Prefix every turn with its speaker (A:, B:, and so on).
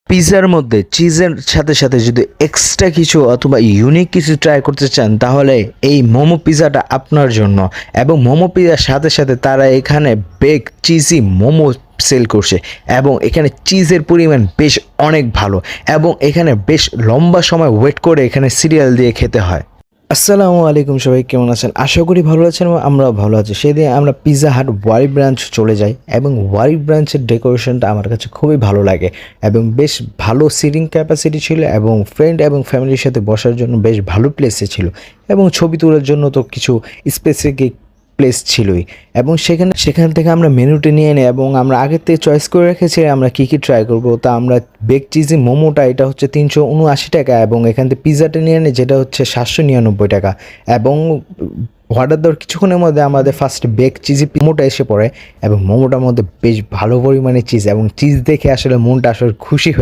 A: পিৎজার মধ্যে চিজের সাথে সাথে যদি এক্সট্রা কিছু অথবা ইউনিক কিছু ট্রাই করতে চান তাহলে এই মোমো পিৎজাটা আপনার জন্য। এবং মোমো পিৎজার সাথে সাথে তারা এখানে বেক চিজি মোমো সেল করছে এবং এখানে চিজের পরিমাণ বেশ অনেক ভালো এবং এখানে বেশ লম্বা সময় ওয়েট করে এখানে সিরিয়াল দিয়ে খেতে হয়। আসসালামু আলাইকুম, সবাই কেমন আছেন? আশা করি ভালো আছেন এবং আমরাও ভালো আছি। সেদিন আমরা পিৎজা হাট ওয়ারি ব্রাঞ্চ চলে যাই এবং ওয়ারি ব্রাঞ্চের ডেকোরেশনটা আমার কাছে খুবই ভালো লাগে এবং বেশ ভালো সিটিং ক্যাপাসিটি ছিল এবং ফ্রেন্ড এবং ফ্যামিলির সাথে বসার জন্য বেশ ভালো প্লেসে ছিল এবং ছবি তোলার জন্য তো কিছু স্পেসিফিক প্লেস ছিলই। এবং সেখান থেকে আমরা মেনুটি নিয়ে নিই এবং আমরা আগের থেকে চয়েস করে রেখেছি আমরা কী কী ট্রাই করবো। তা আমরা বেক চিজি মোমোটা এটা হচ্ছে 379 টাকা এবং এখান থেকে পিৎজাটা নিয়ে নিই যেটা হচ্ছে 799 টাকা। এবং অর্ডার দেওয়ার কিছুক্ষণের মধ্যে আমাদের ফার্স্ট বেক চিজি মোমোটা এসে পড়ে এবং মোমোটার মধ্যে বেশ ভালো পরিমাণে চিজ এবং চিজ দেখে আসলে মনটা আসলে খুশি হয়ে